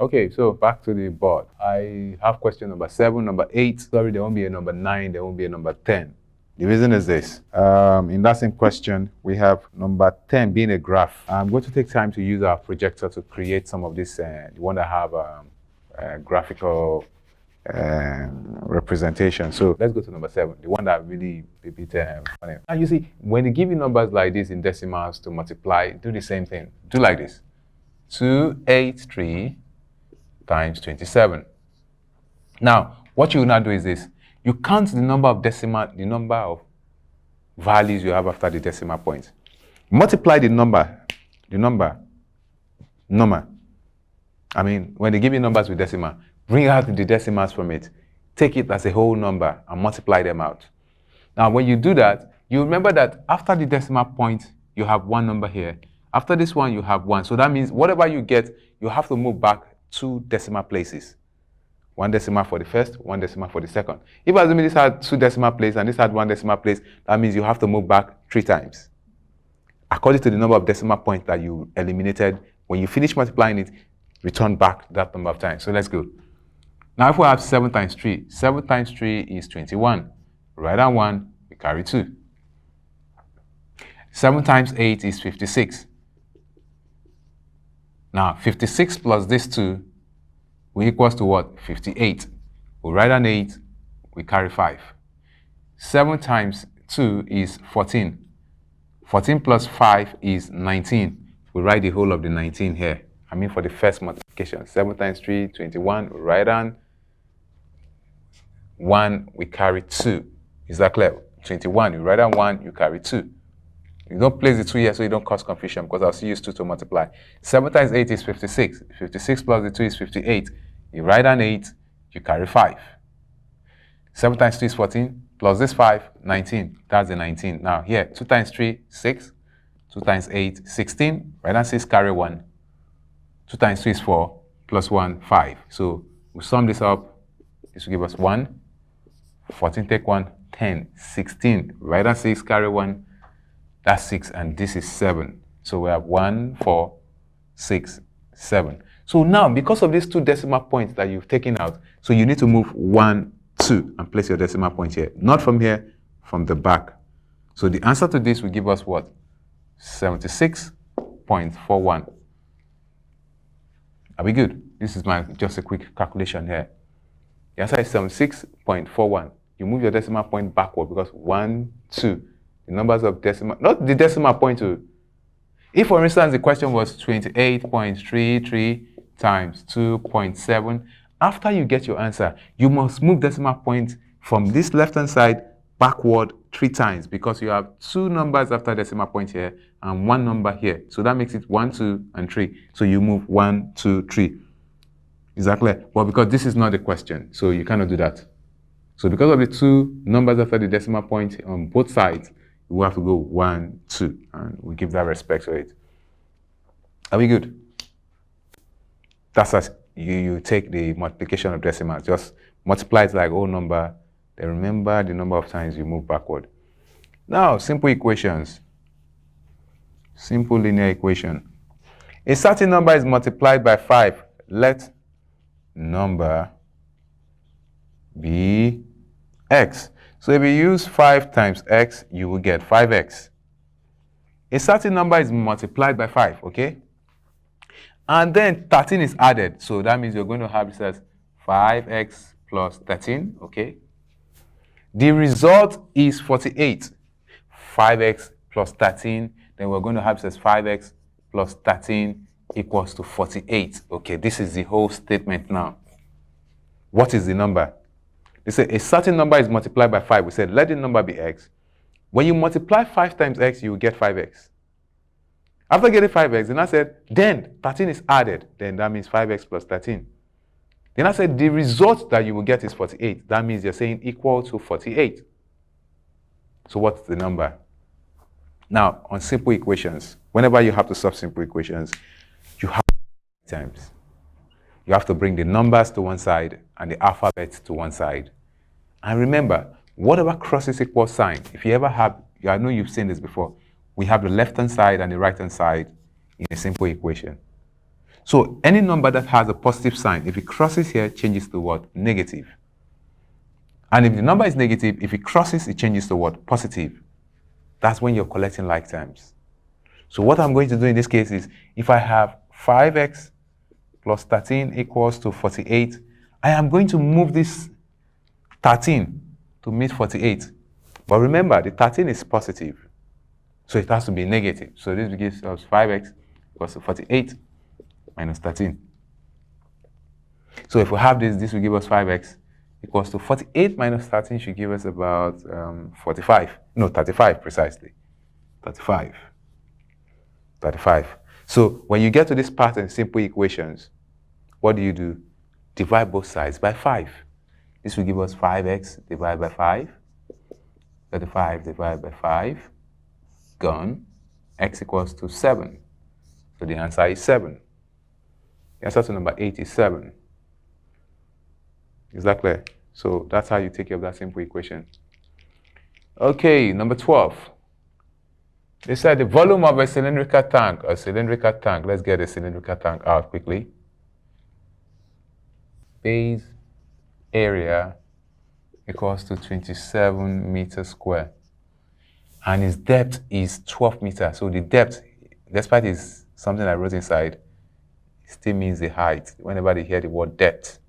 Okay, so back to the board. I have question number 7, number 8. Sorry, there won't be a number 9, there won't be a number 10. The reason is this. In that same question, we have number 10 being a graph. I'm going to take time to use our projector to create some of this. You want to have graphical representation. So let's go to number 7, the one that really a bit funny. Now you see, when you give you numbers like this in decimals to multiply, do the same thing. Do like this. 283 times 27. Now, what you will now do is this. You count the number of values you have after the decimal point. Multiply the number. I mean, when they give you numbers with decimal, bring out the decimals from it. Take it as a whole number and multiply them out. Now, when you do that, you remember that after the decimal point, you have one number here. After this one, you have 1. So that means whatever you get, you have to move back 2 decimal places. 1 decimal for the first, 1 decimal for the second. If assuming this had 2 decimal places and this had 1 decimal place, that means you have to move back 3 times. According to the number of decimal points that you eliminated, when you finish multiplying it, return back that number of times. So let's go. Now if we have 7 times 3, 7 times 3 is 21. Write down 1, we carry 2. 7 times 8 is 56. Now 56 plus this 2 will equals to what? 58. We write down 8, we carry 5. 7 times 2 is 14. 14 plus 5 is 19. We write the whole of the 19 here. I mean for the first multiplication. 7 times 3, 21. We write down 1, we carry 2. Is that clear? 21, you write down 1, you carry 2. You don't place the 2 here so you don't cause confusion because I'll still use 2 to multiply. 7 times 8 is 56. 56 plus the 2 is 58. You write down 8, you carry 5. 7 times 2 is 14, plus this 5, 19. That's the 19. Now here, 2 times 3, 6. 2 times 8, 16. Write down 6, carry 1. 2 times 2 is 4, plus 1, 5. So we sum this up. This will give us 1. 14 take 1, 10. 16. Write down 6, carry 1. That's 6, and this is 7. So we have 1, 4, 6, 7. So now, because of these 2 decimal points that you've taken out, so you need to move 1, 2, and place your decimal point here. Not from here, from the back. So the answer to this will give us what? 76.41. Are we good? This is just a quick calculation here. The answer is 76.41. You move your decimal point backward because 1, 2. The numbers of decimal, not the decimal point to. If, for instance, the question was 28.33 times 2.7, after you get your answer, you must move decimal point from this left-hand side backward 3 times because you have 2 numbers after decimal point here and 1 number here. So that makes it 1, 2, and 3. So you move 1, 2, 3. Is that clear? Well, because this is not a question, so you cannot do that. So because of the 2 numbers after the decimal point on both sides, we have to go 1, 2, and we give that respect to it. Are we good? That's as you take the multiplication of decimals. Just multiply it like whole number. Then remember the number of times you move backward. Now, simple equations. Simple linear equation. A certain number is multiplied by 5. Let number be x. So if you use 5 times x, you will get 5x. A certain number is multiplied by 5, okay? And then 13 is added. So that means you're going to have this as 5x plus 13, okay? The result is 48. 5x plus 13. Then we're going to have this as 5x plus 13 equals to 48. Okay, this is the whole statement now. What is the number? They say a certain number is multiplied by 5. We said let the number be x. When you multiply 5 times x, you will get 5x. After getting 5x, then I said, then 13 is added. Then that means 5x plus 13. Then I said the result that you will get is 48. That means you're saying equal to 48. So what's the number? Now, on simple equations, whenever you have to solve simple equations, you have times. You have to bring the numbers to one side and the alphabet to one side. And remember, whatever crosses equal sign, if you ever have, I know you've seen this before, we have the left-hand side and the right-hand side in a simple equation. So any number that has a positive sign, if it crosses here, changes to what? Negative. And if the number is negative, if it crosses, it changes to what? Positive. That's when you're collecting like terms. So what I'm going to do in this case is, if I have 5x plus 13 equals to 48, I am going to move this 13 to meet 48. But remember, the 13 is positive, so it has to be negative. So this gives us 5x equals to 48 minus 13. So if we have this, this will give us 5x equals to 48 minus 13 should give us about 45. No, 35 precisely. 35. So when you get to this part in simple equations, what do? Divide both sides by 5. This will give us 5x divided by 5. 35 divided by 5. Gone. X equals to 7. So the answer is 7. The answer to number 8 is 7. Is that clear? So that's how you take care of that simple equation. Okay, number 12. They said the volume of a cylindrical tank. Let's get a cylindrical tank out quickly. Base area equals to 27 meters square. And its depth is 12 meters. So the depth, despite is something I wrote inside, it still means the height. Whenever they hear the word depth,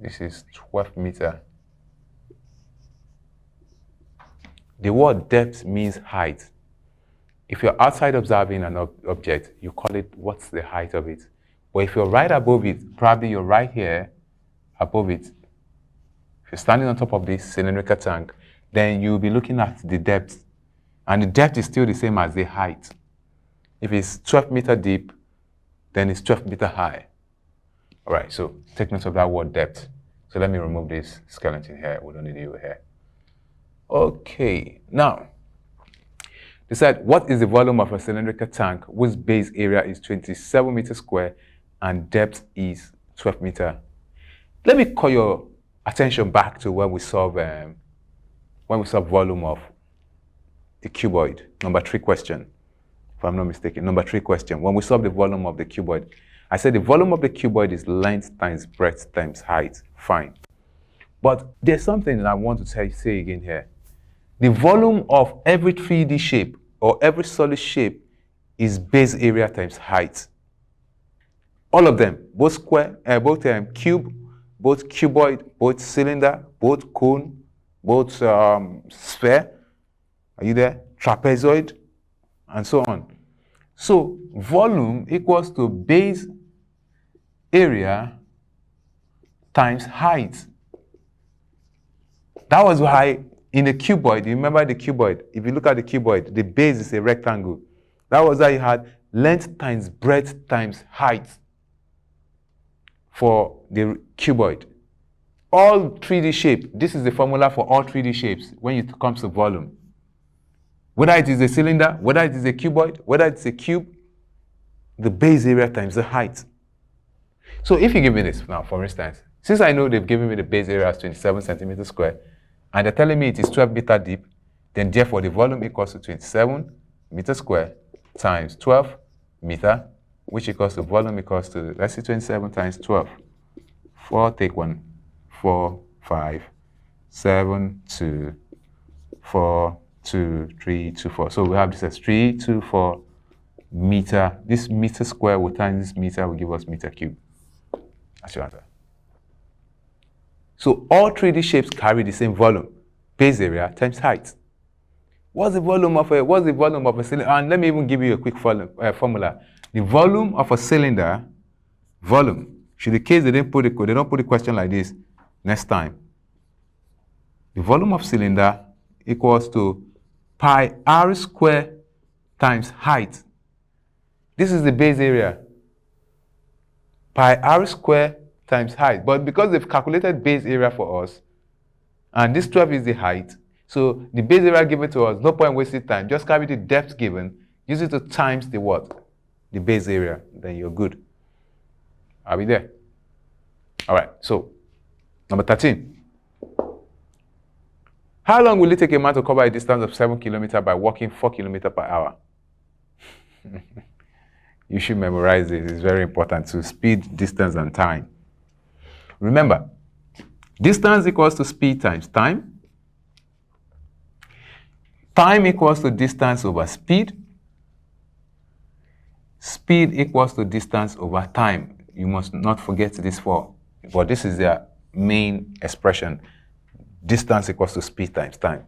this is 12 meters. The word depth means height. If you're outside observing an object, you call it what's the height of it. But if you're right above it, probably you're right here above it. If you're standing on top of this cylindrical tank, then you'll be looking at the depth. And the depth is still the same as the height. If it's 12 meters deep, then it's 12 meters high. All right, so take note of that word depth. So let me remove this skeleton here. We don't need you here. Okay, now, they said, what is the volume of a cylindrical tank whose base area is 27 meters square and depth is 12 meters? Let me call your attention back to when we solve volume of the cuboid. Number 3 question, if I'm not mistaken. Number 3 question. When we solve the volume of the cuboid, I said the volume of the cuboid is length times breadth times height. Fine. But there's something that I want to say again here. The volume of every 3D shape or every solid shape is base area times height. All of them, both square, both cube, both cuboid, both cylinder, both cone, both sphere. Are you there? Trapezoid, and so on. So volume equals to base area times height. That was why in the cuboid, you remember the cuboid, if you look at the cuboid, the base is a rectangle. That was why you had length times breadth times height for the cuboid. All 3D shape, this is the formula for all 3D shapes when it comes to volume. Whether it is a cylinder, whether it is a cuboid, whether it's a cube, the base area times the height. So if you give me this now, for instance, since I know they've given me the base area as 27 centimeters square, and they're telling me it is 12 meters deep, then therefore the volume equals to 27 meters square times 12 meter, which equals to volume equals to, let's see, 27 times 12. 4, take 1, 4, 5, 7, 2, 4, 2, 3, 2, 4. So we have this as 3, 2, 4 meter. This meter square will times this meter will give us meter cube. That's your answer. So all 3D shapes carry the same volume, base area times height. What's the volume of a cylinder? And let me even give you a quick formula. The volume of a cylinder, should the case they don't put the question like this next time. The volume of cylinder equals to pi r square times height. This is the base area. Pi r square times height. But because they've calculated base area for us, and this 12 is the height, so the base area given to us, no point wasting time. Just carry the depth given, use it to times the what? The base area. Then you're good. Are we there? All right, so number 13. How long will it take a man to cover a distance of 7 kilometers by walking 4 kilometers per hour? You should memorize this. It's very important. So speed, distance, and time. Remember, distance equals to speed times time. Time equals to distance over speed. Speed equals to distance over time. You must not forget this for, but this is their main expression. Distance equals to speed times time.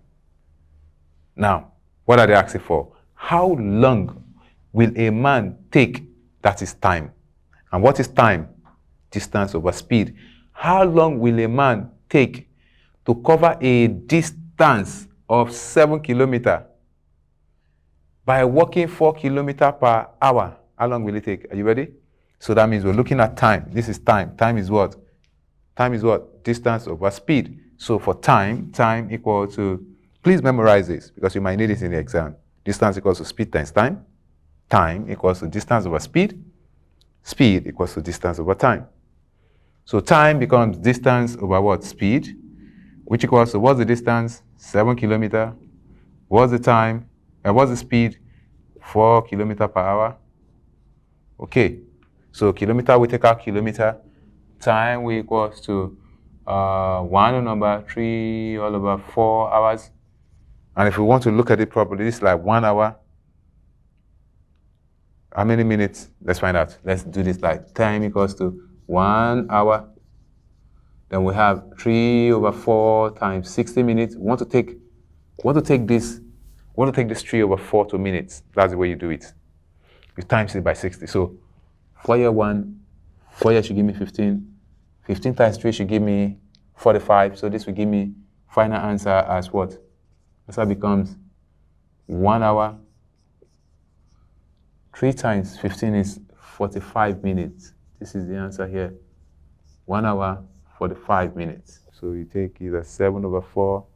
Now, what are they asking for? How long will a man take? That is time. And what is time? Distance over speed. How long will a man take to cover a distance of 7 kilometers by walking 4 kilometers per hour? How long will it take? Are you ready? So that means we're looking at time. This is time. Time is what? Time is what? Distance over speed. So for time, time equal to, please memorize this because you might need it in the exam. Distance equals to speed times time. Time equals to distance over speed. Speed equals to distance over time. So time becomes distance over what? Speed, which equals to, what's the distance? 7 kilometers. What's the time? And what's the speed? 4 kilometers per hour. Okay, so kilometer, we take out kilometer. Time we equals to 1/3 all over 4 hours. And if we want to look at it properly, this is like 1 hour. How many minutes? Let's find out. Let's do this like time equals to 1 hour. Then we have 3/4 times 60 minutes. We want to take this 3/4 to minutes. That's the way you do it. You times it by 60. So 4 year 1, 4 years should give me 15. 15 times 3 should give me 45. So this will give me final answer as what? Answer becomes 1 hour. 3 times 15 is 45 minutes. This is the answer here. 1 hour, 45 minutes. So you take either 7/4.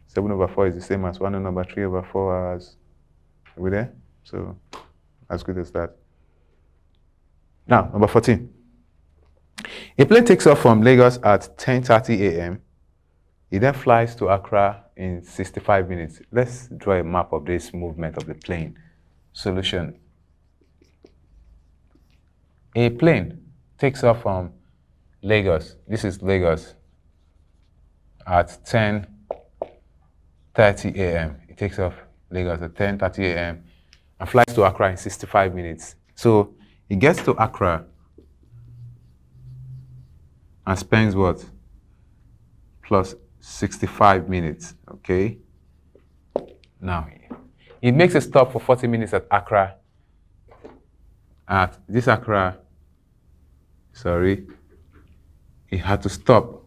7/4 is the same as 1/3/4 hours. Are we there? So as good as that. Now, number 14. A plane takes off from Lagos at 10:30 a.m. It then flies to Accra in 65 minutes. Let's draw a map of this movement of the plane. Solution. A plane takes off from Lagos. This is Lagos at 10:30 a.m. It takes off Lagos at 10:30 a.m. and flies to Accra in 65 minutes. So it gets to Accra and spends what? Plus 65 minutes, okay? Now, it makes a stop for 40 minutes at Accra. At this Accra, it had to stop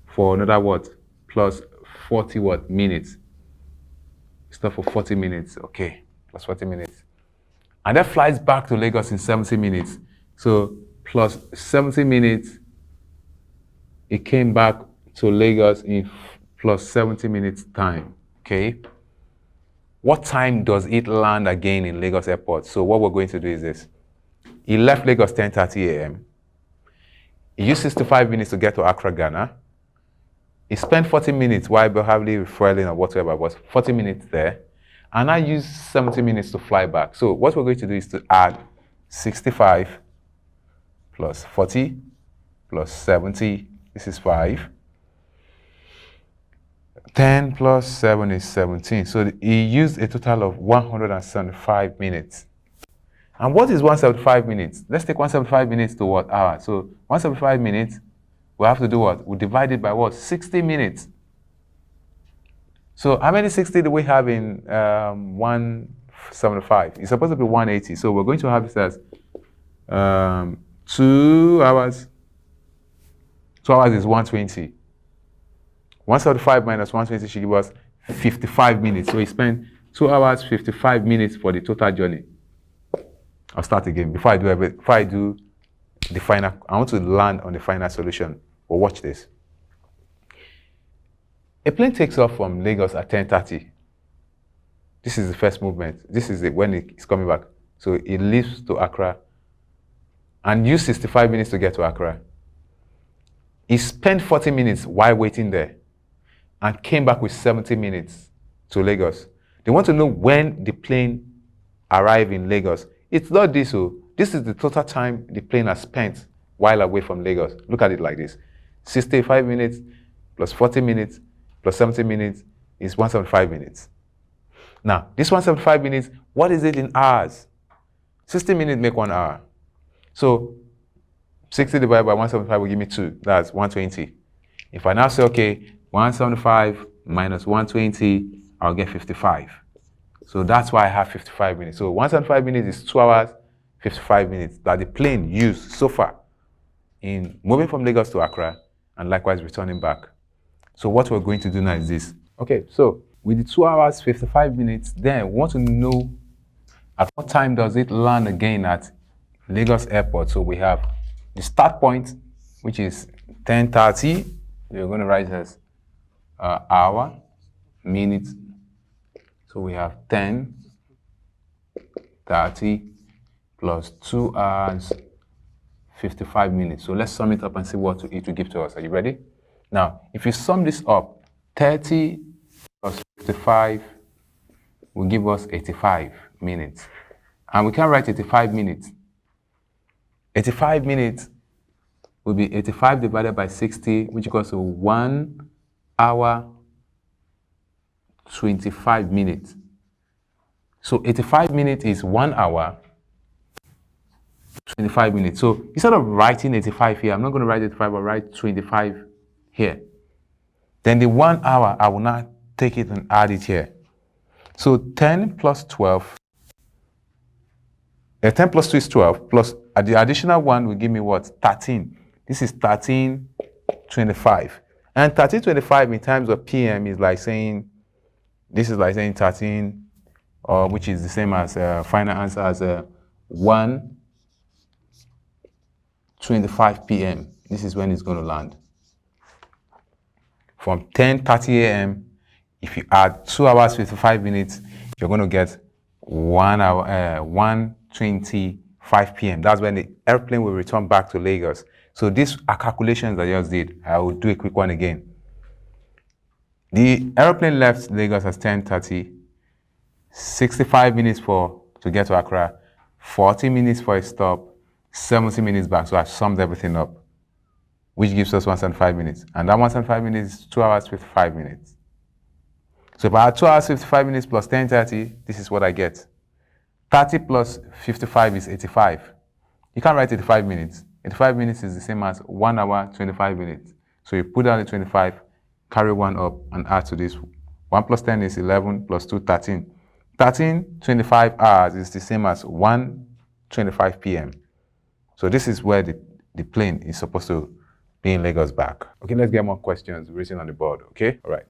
for another what? Plus 40 what? Minutes. Stop for 40 minutes, okay, plus 40 minutes. And then flies back to Lagos in 70 minutes. So plus 70 minutes, it came back to Lagos in plus 70 minutes time, okay? What time does it land again in Lagos Airport? So what we're going to do is this. It left Lagos 10:30 a.m. It used 65 minutes to get to Accra, Ghana. It spent 40 minutes while probably refueling or whatever, was 40 minutes there. And I used 70 minutes to fly back. So what we're going to do is to add 65 plus 40 plus 70. This is 5. 10 plus 7 is 17. So he used a total of 175 minutes. And what is 175 minutes? Let's take 175 minutes to what hour? So 175 minutes, we have to do what? We divide it by what? 60 minutes. So how many 60 do we have in 175? It's supposed to be 180. So we're going to have this as 2 hours. 2 hours is 120. 175 minus 120 should give us 55 minutes. So he spent 2 hours, 55 minutes for the total journey. I'll start again. Before I do the final, I want to land on the final solution. But watch this. A plane takes off from Lagos at 10:30. This is the first movement. This is when it's coming back. So it leaves to Accra and used 65 minutes to get to Accra. He spent 40 minutes while waiting there and came back with 70 minutes to Lagos. They want to know when the plane arrived in Lagos. it's not this. So this is the total time the plane has spent while away from Lagos. Look at it like this. 65 minutes plus 40 minutes plus 70 minutes is 175 minutes. Now, this 175 minutes, what is it in hours? 60 minutes make 1 hour. So 60 divided by 175 will give me 2. That's 120. If I now say, okay, 175 minus 120, I'll get 55. So that's why I have 55 minutes. So 175 minutes is 2 hours, 55 minutes that the plane used so far in moving from Lagos to Accra and likewise returning back. So what we're going to do now is this. Okay, so with the 2 hours, 55 minutes, then we want to know at what time does it land again at Lagos Airport. So we have the start point, which is 10:30. We're going to write as hour, minute. So we have 10:30 plus 2 hours, 55 minutes. So let's sum it up and see what it will give to us. Are you ready? Now, if you sum this up, 30 plus 55 will give us 85 minutes. And we can write 85 minutes. 85 minutes will be 85 divided by 60, which equals to 1 hour, 25 minutes. So 85 minutes is 1 hour, 25 minutes. So instead of writing 85 here, I'm not going to write 85, I'll write 25 here. Then the 1 hour, I will now take it and add it here. So 10 plus 12, 10 plus 2 is 12, plus the additional 1 will give me what? 13. This is 13.25. And 13.25 in terms of PM is like saying, this is like saying 13, which is the same as final answer as 1:25 p.m. This is when it's going to land. From 10:30 a.m., if you add 2 hours, 55 minutes, you're going to get 1 hour, 1:25 p.m. That's when the airplane will return back to Lagos. So these are calculations I just did. I will do a quick one again. The airplane left Lagos at 10:30, 65 minutes to get to Accra, 40 minutes for a stop, 70 minutes back. So I summed everything up, which gives us 175 minutes. And that 175 minutes is 2 hours, 55 minutes. So if I add 2 hours, 55 minutes plus 10:30, this is what I get. 30 plus 55 is 85. You can't write 85 minutes. 85 minutes is the same as 1 hour, 25 minutes. So you put down the 25, carry 1 up, and add to this. 1 plus 10 is 11, plus 2, 13. 13.25 hours is the same as 1:25 p.m. So this is where the plane is supposed to be in Lagos back. Okay, let's get more questions written on the board, okay? All right.